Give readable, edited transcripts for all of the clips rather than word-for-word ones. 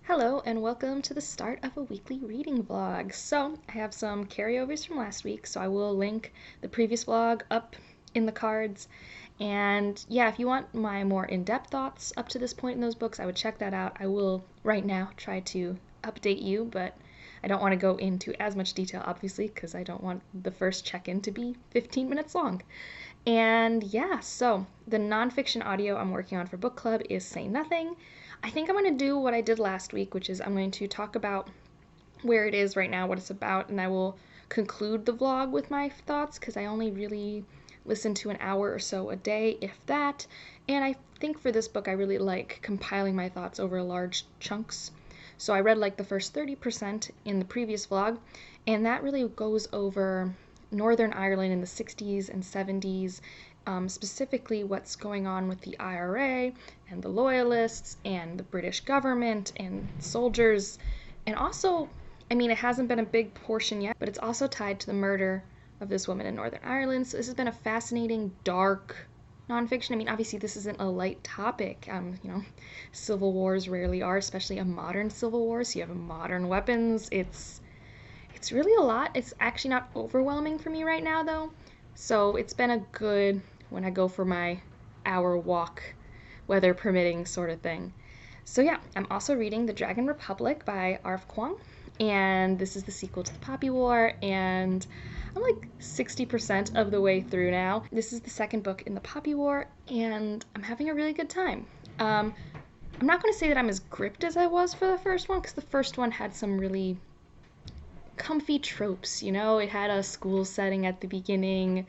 Hello and welcome to the start of a weekly reading vlog. So I have some carryovers from last week, so I will link the previous vlog up in the cards. And yeah, if you want my more in-depth thoughts up to this point in those books, I would check that out. I will right now try to update you, but I don't want to go into as much detail, obviously, because I don't want the first check-in to be 15 minutes long. And yeah, so the nonfiction audio I'm working on for book club is Say Nothing. I think I'm going to do what I did last week, which is I'm going to talk about where it is right now, what it's about, and I will conclude the vlog with my thoughts because I only really listen to an hour or so a day, if that. And I think for this book I really like compiling my thoughts over large chunks. So I read like the first 30% in the previous vlog, and that really goes over Northern Ireland in the 60s and 70s, specifically what's going on with the IRA and the Loyalists and the British government and soldiers. And also, I mean, it hasn't been a big portion yet, but it's also tied to the murder of this woman in Northern Ireland. So this has been a fascinating, dark nonfiction. I mean, obviously this isn't a light topic. Civil wars rarely are, especially a modern civil war. So you have modern weapons. It's really a lot. It's actually not overwhelming for me right now, though. So it's been a good, when I go for my hour walk, weather permitting sort of thing. So yeah, I'm also reading The Dragon Republic by Kuang, and this is the sequel to The Poppy War, and I'm like 60% of the way through now. This is the second book in The Poppy War, and I'm having a really good time. I'm not going to say that I'm as gripped as I was for the first one, because the first one had some really comfy tropes, you know? It had a school setting at the beginning.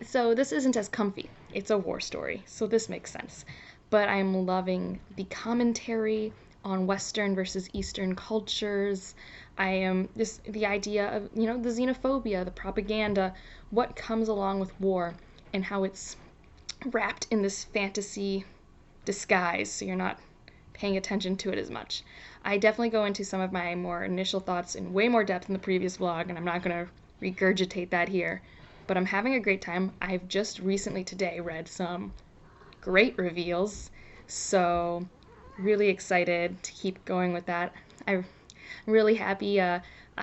So this isn't as comfy. It's a war story, so this makes sense. But I'm loving the commentary on Western versus Eastern cultures. I am the idea of, the xenophobia, the propaganda, what comes along with war, and how it's wrapped in this fantasy disguise, so you're not paying attention to it as much. I definitely go into some of my more initial thoughts in way more depth in the previous vlog, and I'm not going to regurgitate that here, but I'm having a great time. I've just recently today read some great reveals, so really excited to keep going with that. I'm really happy.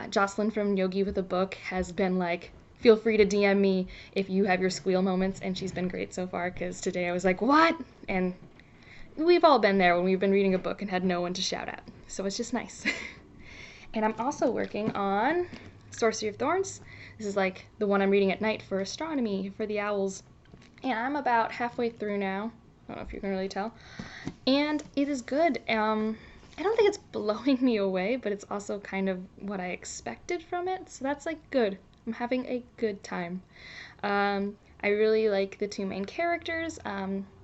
Jocelyn from Yogi with a Book has been like, feel free to DM me if you have your squeal moments, and she's been great so far, because today I was like, what? And we've all been there when we've been reading a book and had no one to shout at. So it's just nice. And I'm also working on Sorcery of Thorns. This is like the one I'm reading at night for astronomy, for the owls. And I'm about halfway through now. I don't know if you can really tell. And it is good. I don't think it's blowing me away, but it's also kind of what I expected from it. So that's like good. I'm having a good time. I really like the two main characters.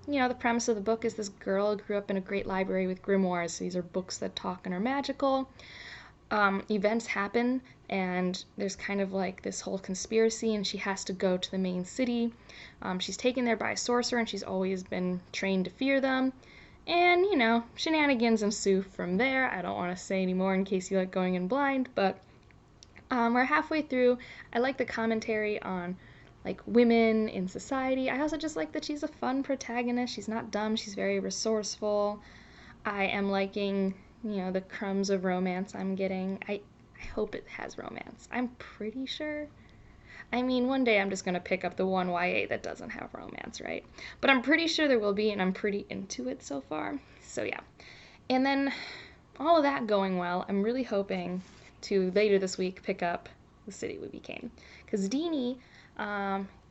The premise of the book is this girl grew up in a great library with grimoires. So these are books that talk and are magical. Events happen, and there's kind of like this whole conspiracy, and she has to go to the main city. She's taken there by a sorcerer, and she's always been trained to fear them. And, shenanigans ensue from there. I don't want to say any more in case you like going in blind, but we're halfway through. I like the commentary on like women in society. I also just like that she's a fun protagonist. She's not dumb. She's very resourceful. I am liking, the crumbs of romance I'm getting. I hope it has romance. I'm pretty sure. I mean, one day I'm just going to pick up the one YA that doesn't have romance, right? But I'm pretty sure there will be, and I'm pretty into it so far. So yeah. And then all of that going well, I'm really hoping to later this week pick up The City We Became. Because Deanie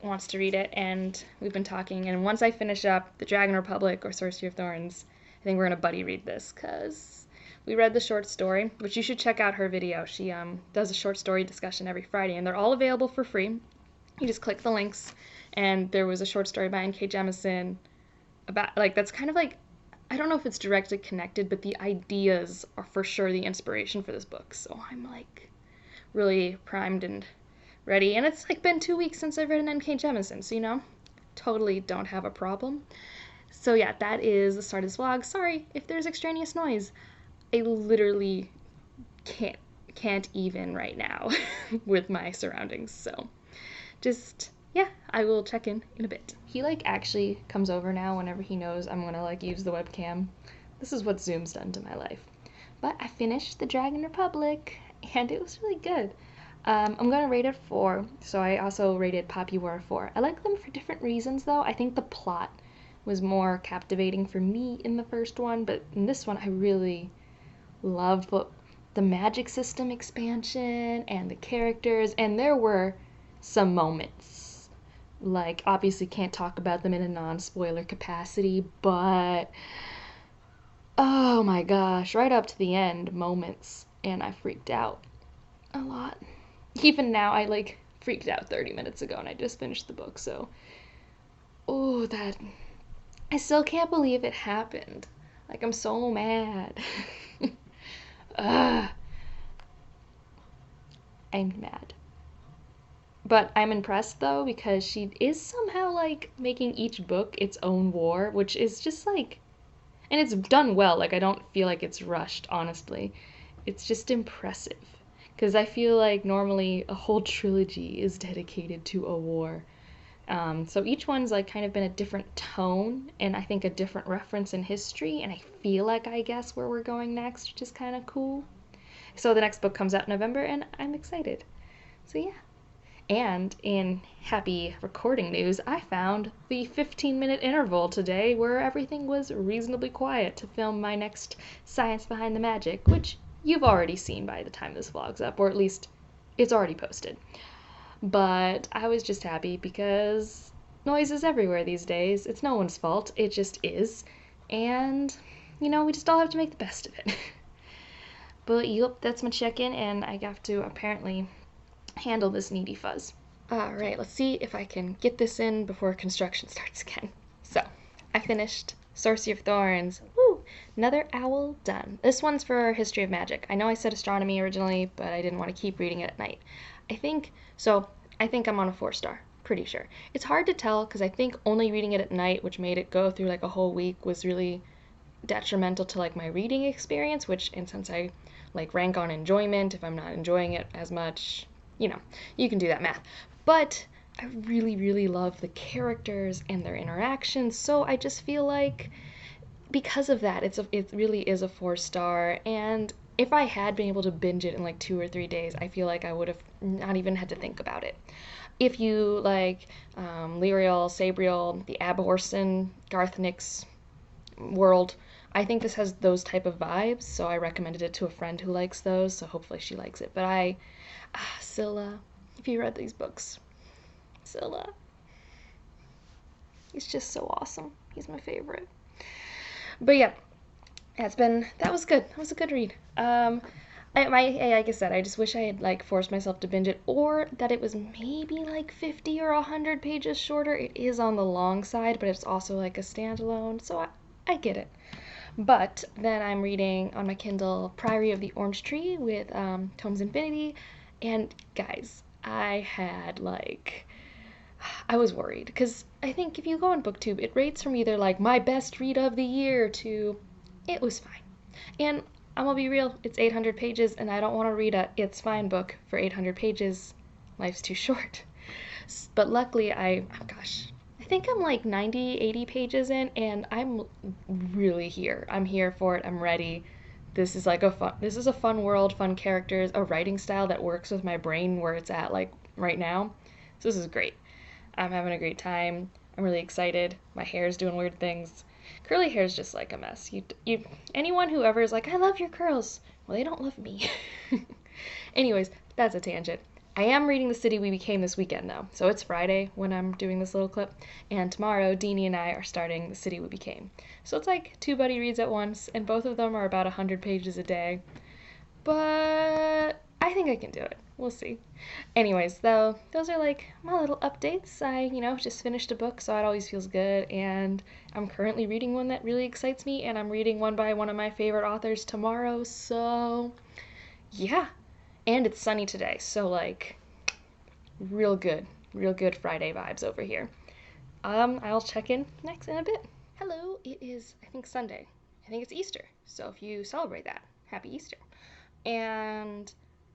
wants to read it, and we've been talking, and once I finish up The Dragon Republic or Sorcery of Thorns, I think we're going to buddy read this, because we read the short story, which you should check out her video. She does a short story discussion every Friday, and they're all available for free. You just click the links, and there was a short story by Jemisin about, like, that's kind of like, I don't know if it's directly connected, but the ideas are for sure the inspiration for this book, so I'm like really primed and ready. And it's like been 2 weeks since I've read an N.K. Jemisin, so totally don't have a problem. So yeah, that is the start of this vlog. Sorry if there's extraneous noise. I literally can't even right now with my surroundings. So just, yeah, I will check in a bit. He like actually comes over now whenever he knows I'm gonna like use the webcam. This is what Zoom's done to my life. But I finished The Dragon Republic, and it was really good. I'm gonna rate it 4, so I also rated Poppy War 4. I like them for different reasons, though. I think the plot was more captivating for me in the first one, but in this one I really loved the magic system expansion and the characters, and there were some moments. Like, obviously can't talk about them in a non-spoiler capacity, but oh my gosh, right up to the end moments, and I freaked out a lot. Even now, I like freaked out 30 minutes ago and I just finished the book, so oh, that I still can't believe it happened. Like, I'm so mad. Ugh, I'm mad. But I'm impressed though because she is somehow like making each book its own war, which is just like, and it's done well. Like, I don't feel like it's rushed, honestly. It's just impressive. Because I feel like normally a whole trilogy is dedicated to a war. So each one's like kind of been a different tone and I think a different reference in history. And I feel like I guess where we're going next, which is kind of cool. So the next book comes out in November and I'm excited. So yeah. And in happy recording news, I found the 15-minute interval today where everything was reasonably quiet to film my next Science Behind the Magic, which you've already seen by the time this vlog's up, or at least it's already posted. But I was just happy because noise is everywhere these days. It's no one's fault, it just is. And, you know, we just all have to make the best of it. But yep, that's my check-in, and I have to apparently handle this needy fuzz. Alright, let's see if I can get this in before construction starts again. So, I finished Sorcery of Thorns. Woo! Another owl done. This one's for History of Magic. I know I said astronomy originally, but I didn't want to keep reading it at night. I think I'm on a 4-star. Pretty sure. It's hard to tell because I think only reading it at night, which made it go through like a whole week, was really detrimental to like my reading experience, which, and since I like rank on enjoyment, if I'm not enjoying it as much, you know, you can do that math. But I really, really love the characters and their interactions, so I just feel like because of that, it really is a 4-star, and if I had been able to binge it in like 2 or 3 days, I feel like I would have not even had to think about it. If you like Lyriel, Sabriel, the Abhorsen, Garth Nix world, I think this has those type of vibes, so I recommended it to a friend who likes those, so hopefully she likes it. But Scylla, if you read these books, Scylla, he's just so awesome. He's my favorite. But yeah, that was good. That was a good read. Like I said, I just wish I had like forced myself to binge it, or that it was maybe like 50 or 100 pages shorter. It is on the long side, but it's also like a standalone, so I get it. But then I'm reading on my Kindle Priory of the Orange Tree with Tomes Infinity, and guys, I was worried because I think if you go on BookTube, it rates from either like my best read of the year to it was fine. And I'm gonna be real, it's 800 pages, and I don't want to read a it's fine book for 800 pages. Life's too short. But luckily, gosh, I think I'm like 90, 80 pages in, and I'm really here. I'm here for it. I'm ready. This is a fun world, fun characters, a writing style that works with my brain where it's at like right now. So this is great. I'm having a great time. I'm really excited. My hair's doing weird things. Curly hair's just like a mess. Anyone who ever is like, I love your curls, well, they don't love me. Anyways, that's a tangent. I am reading The City We Became this weekend, though. So it's Friday when I'm doing this little clip, and tomorrow Deanie and I are starting The City We Became. So it's like 2 buddy reads at once, and both of them are about 100 pages a day. But I think I can do it. We'll see. Anyways, though, those are like my little updates. I, just finished a book, so it always feels good, and I'm currently reading one that really excites me, and I'm reading one by one of my favorite authors tomorrow, so yeah. And it's sunny today, so like real good Friday vibes over here. I'll check in next in a bit. Hello, it is, I think, Sunday. I think it's Easter, so if you celebrate that, happy Easter. And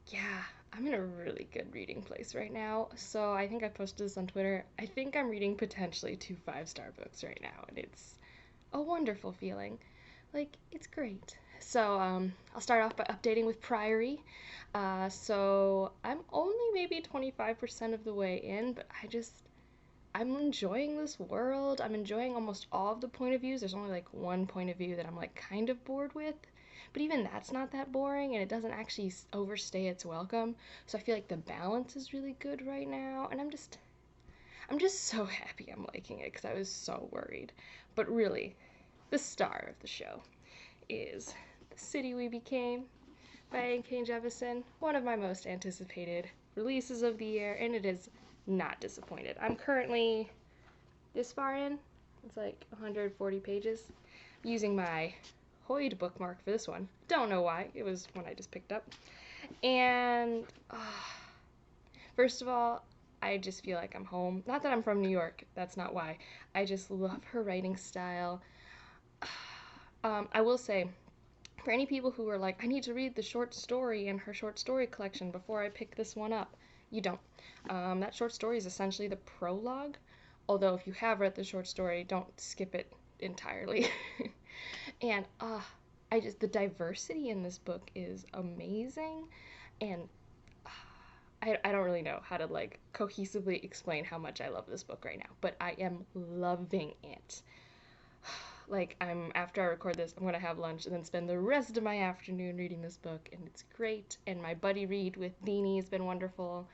yeah, I'm in a really good reading place right now. So I think I posted this on Twitter. I think I'm reading potentially 2 5-star books right now, and it's a wonderful feeling. Like, it's great. So I'll start off by updating with Priory. So I'm only maybe 25% of the way in, but I'm enjoying this world. I'm enjoying almost all of the point of views. There's only like one point of view that I'm like kind of bored with, but even that's not that boring, and it doesn't actually overstay its welcome. So I feel like the balance is really good right now, and I'm just so happy I'm liking it because I was so worried. But really, the star of the show is The City We Became by N.K. Jemisin, one of my most anticipated releases of the year, and it is not disappointed. I'm currently this far in. It's like 140 pages. I'm using my Hoyd bookmark for this one. Don't know why. It was one I just picked up. And first of all, I just feel like I'm home. Not that I'm from New York. That's not why. I just love her writing style. I will say, for any people who are like, I need to read the short story in her short story collection before I pick this one up, you don't. That short story is essentially the prologue, although if you have read the short story, don't skip it entirely. And the diversity in this book is amazing, and I don't really know how to like cohesively explain how much I love this book right now, but I am loving it. Like, after I record this, I'm gonna have lunch and then spend the rest of my afternoon reading this book, and it's great. And my buddy read with Deanie has been wonderful.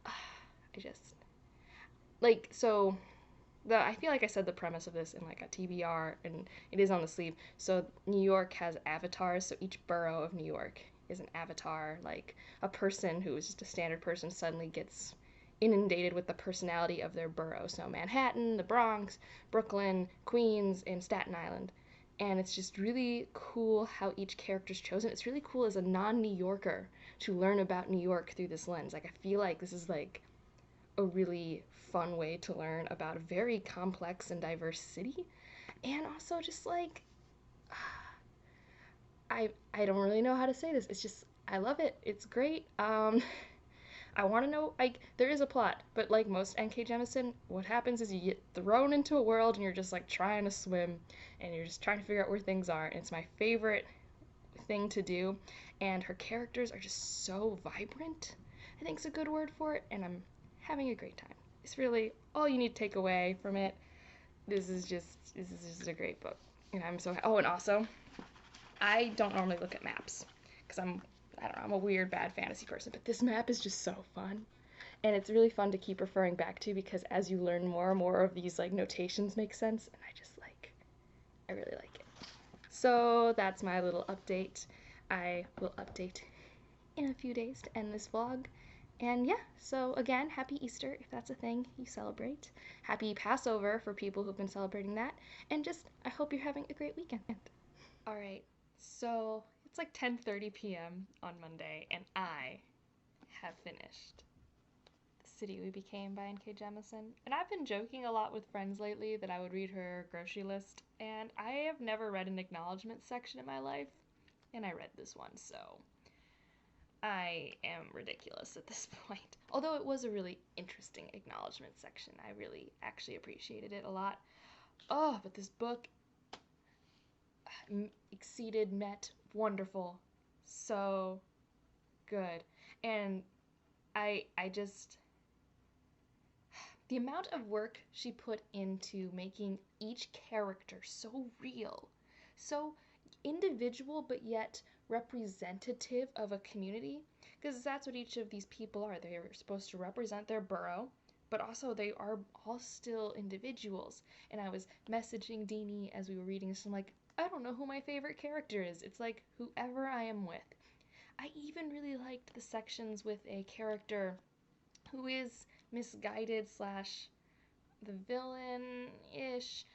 I just like so I feel like I said the premise of this in like a TBR, and it is on the sleeve. So New York has avatars, so each borough of New York is an avatar. Like a person who is just a standard person suddenly gets inundated with the personality of their borough. So Manhattan, the Bronx, Brooklyn, Queens, and Staten Island. And it's just really cool how each character's chosen. It's really cool as a non-New Yorker to learn about New York through this lens. Like I feel like this is like a really fun way to learn about a very complex and diverse city. And also just like I don't really know how to say this. It's just I love it. It's great. I want to know, like, there is a plot, but like most N.K. Jemisin, what happens is you get thrown into a world and you're just like trying to swim and you're just trying to figure out where things are. And it's my favorite thing to do. And her characters are just so vibrant, I think is a good word for it. And I'm having a great time. It's really all you need to take away from it. This is just a great book. And I'm so, oh, and also, I don't normally look at maps because I don't know, I'm a weird bad fantasy person, but this map is just so fun. And it's really fun to keep referring back to because as you learn more of these like notations make sense, and I really like it. So that's my little update. I will update in a few days to end this vlog. And yeah, so again, happy Easter if that's a thing you celebrate. Happy Passover for people who've been celebrating that. And just, I hope you're having a great weekend. All right, so it's like 10:30 p.m. on Monday, and I have finished The City We Became by N.K. Jemisin. And I've been joking a lot with friends lately that I would read her grocery list, and I have never read an acknowledgement section in my life, and I read this one, so I am ridiculous at this point. Although it was a really interesting acknowledgement section. I really actually appreciated it a lot. Oh, but this book exceeded, met, wonderful, so good. And I just the amount of work she put into making each character so real, so individual but yet representative of a community, because that's what each of these people are. They are supposed to represent their borough, but also they are all still individuals. And I was messaging Deanie as we were reading this. I'm like, I don't know who my favorite character is. It's like whoever I am with. I even really liked the sections with a character who is misguided slash the villain-ish,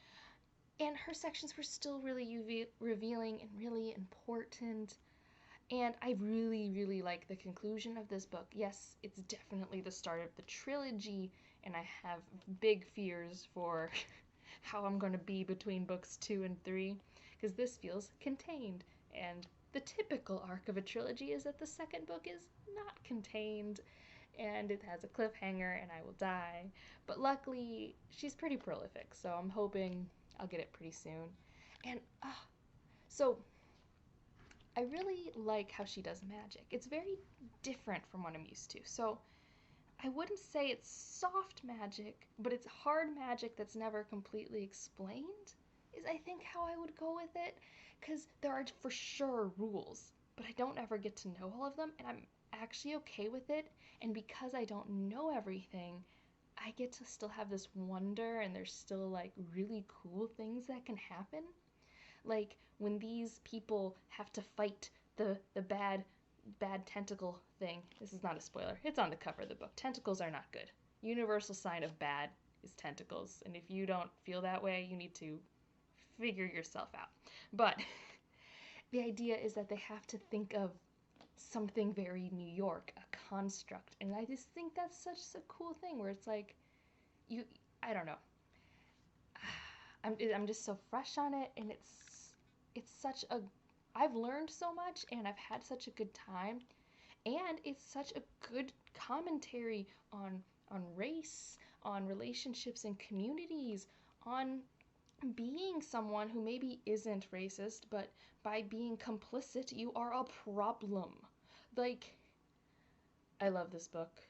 and her sections were still really revealing and really important. And I really like the conclusion of this book. Yes, it's definitely the start of the trilogy, and I have big fears for how I'm going to be between books 2 and 3, because this feels contained. And the typical arc of a trilogy is that the second book is not contained, and it has a cliffhanger, and I will die. But luckily, she's pretty prolific, so I'm hoping I'll get it pretty soon. And, so I really like how she does magic. It's very different from what I'm used to. So I wouldn't say it's soft magic, but it's hard magic that's never completely explained, is I think how I would go with it. Because there are for sure rules, but I don't ever get to know all of them, and I'm actually okay with it. And because I don't know everything, I get to still have this wonder, and there's still like really cool things that can happen. Like when these people have to fight the bad tentacle thing. This is not a spoiler. It's on the cover of the book. Tentacles are not good. Universal sign of bad is tentacles, and if you don't feel that way, you need to figure yourself out. But the idea is that they have to think of something very New York, a construct, and I just think that's such a cool thing where it's like you I don't know. I'm just so fresh on it, and it's such a I've learned so much, and I've had such a good time, and it's such a good commentary on race, on relationships and communities, on being someone who maybe isn't racist, but by being complicit, you are a problem. Like, I love this book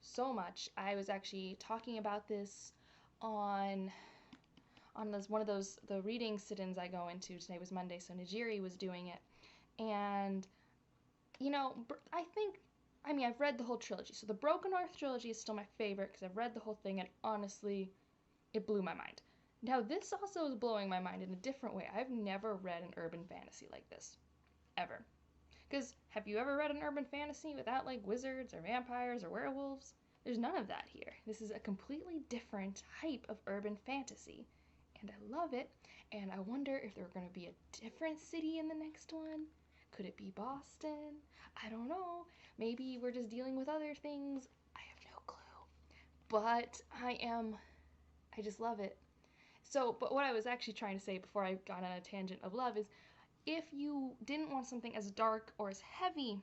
so much. I was actually talking about this on one of those the reading sit-ins I go into. Today was Monday, so Najiri was doing it, and I think I've read the whole trilogy, so the Broken Earth trilogy is still my favorite because I've read the whole thing, and honestly, it blew my mind. Now this also is blowing my mind in a different way. I've never read an urban fantasy like this, ever. Because have you ever read an urban fantasy without like wizards or vampires or werewolves? There's none of that here. This is a completely different type of urban fantasy, and I love it. And I wonder if there's going to be a different city in the next one. Could it be Boston? I don't know. Maybe we're just dealing with other things. I have no clue. But I just love it. So, but what I was actually trying to say before I got on a tangent of love is if you didn't want something as dark or as heavy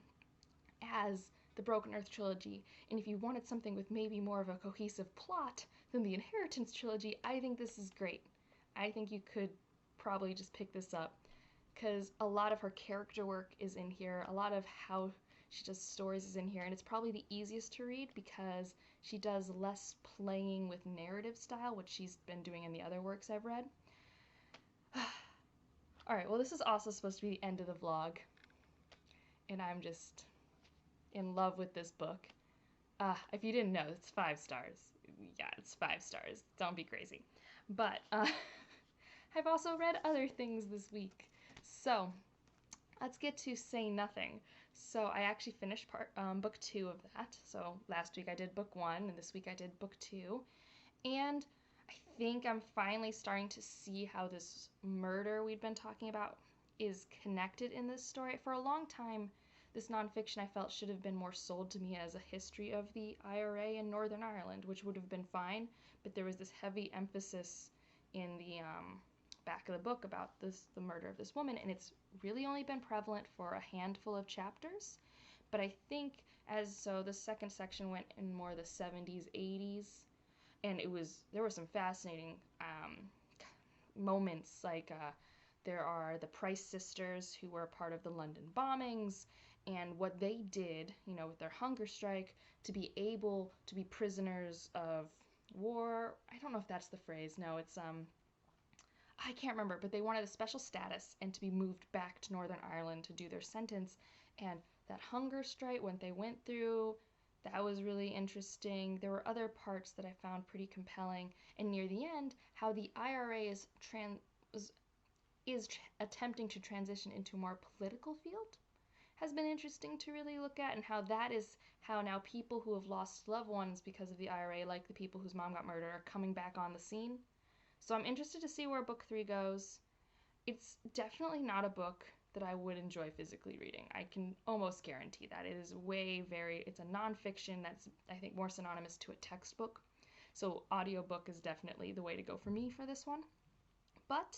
as the Broken Earth trilogy, and if you wanted something with maybe more of a cohesive plot than the Inheritance trilogy, I think this is great. I think you could probably just pick this up because a lot of her character work is in here, a lot of how she does stories is in here, and it's probably the easiest to read because she does less playing with narrative style, which she's been doing in the other works I've read. Alright, well, this is also supposed to be the end of the vlog, and I'm just in love with this book. If you didn't know, it's 5 stars. Yeah, it's 5 stars. Don't be crazy. But I've also read other things this week. So let's get to Say Nothing. So I actually finished book 2 of that. So last week I did book 1, and this week I did book 2. And I think I'm finally starting to see how this murder we'd been talking about is connected in this story. For a long time, this nonfiction I felt should have been more sold to me as a history of the IRA in Northern Ireland, which would have been fine, but there was this heavy emphasis in the back of the book about the murder of this woman, and it's really only been prevalent for a handful of chapters. But I think the second section went in more the 70s, 80s, and there were some fascinating moments, like there are the Price sisters who were a part of the London bombings, and what they did, with their hunger strike, to be able to be prisoners of war. I don't know if that's the phrase. No, it's I can't remember, but they wanted a special status and to be moved back to Northern Ireland to do their sentence. And that hunger strike, when they went through, that was really interesting. There were other parts that I found pretty compelling. And near the end, how the IRA is attempting to transition into a more political field has been interesting to really look at, and how that is how now people who have lost loved ones because of the IRA, like the people whose mom got murdered, are coming back on the scene. So I'm interested to see where book 3 goes. It's definitely not a book that I would enjoy physically reading. I can almost guarantee that. It's a nonfiction that's, I think, more synonymous to a textbook. So audiobook is definitely the way to go for me for this one. But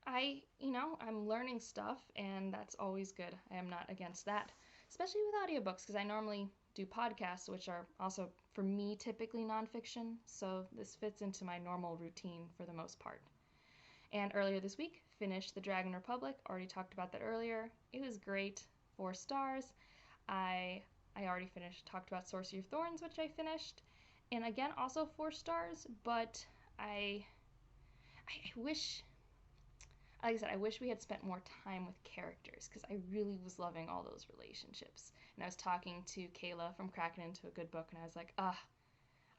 I'm learning stuff, and that's always good. I am not against that, especially with audiobooks, because I normally do podcasts, which are also, for me, typically nonfiction, so this fits into my normal routine for the most part. And earlier this week, finished The Dragon Republic. Already talked about that earlier. It was great. 4 stars. I already talked about Sorcery of Thorns, which I finished. And again, also 4 stars, but I wish, like I said, I wish we had spent more time with characters because I really was loving all those relationships. And I was talking to Kayla from Cracking Into a Good Book, and I was like,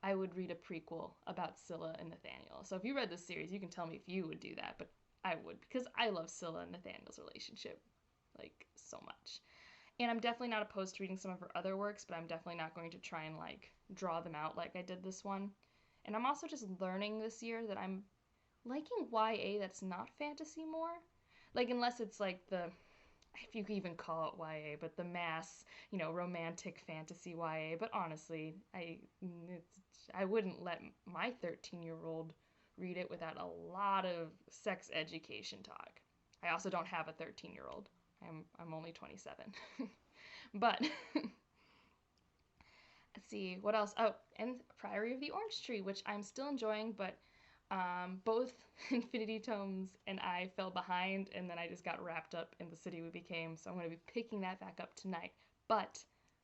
I would read a prequel about Scylla and Nathaniel. So if you read this series, you can tell me if you would do that, but I would because I love Scylla and Nathaniel's relationship like so much. And I'm definitely not opposed to reading some of her other works, but I'm definitely not going to try and like draw them out like I did this one. And I'm also just learning this year that I'm liking YA that's not fantasy more. Like unless it's like the, if you could even call it YA, but the mass, romantic fantasy YA. But honestly, I wouldn't let my 13-year-old read it without a lot of sex education talk. I also don't have a 13-year-old. I'm only 27. But let's see what else. Oh, and Priory of the Orange Tree, which I'm still enjoying, but both Infinity Tomes and I fell behind, and then I just got wrapped up in The City We Became, so I'm going to be picking that back up tonight. But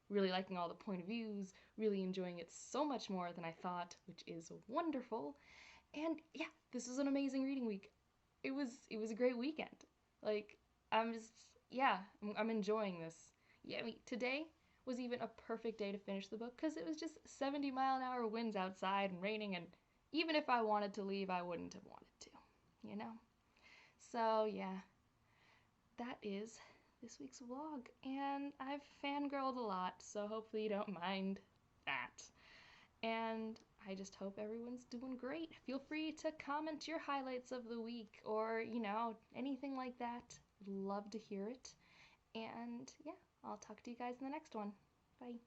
really liking all the point of views, really enjoying it so much more than I thought, which is wonderful. And yeah, this was an amazing reading week. It was a great weekend. Like I'm just yeah, I'm enjoying this. Yeah, I mean, today was even a perfect day to finish the book because it was just 70-mile-an-hour winds outside and raining, and even if I wanted to leave, I wouldn't have wanted to, you know? So, yeah, that is this week's vlog, and I've fangirled a lot, so hopefully you don't mind that. And I just hope everyone's doing great. Feel free to comment your highlights of the week or, anything like that. Love to hear it. And yeah, I'll talk to you guys in the next one. Bye.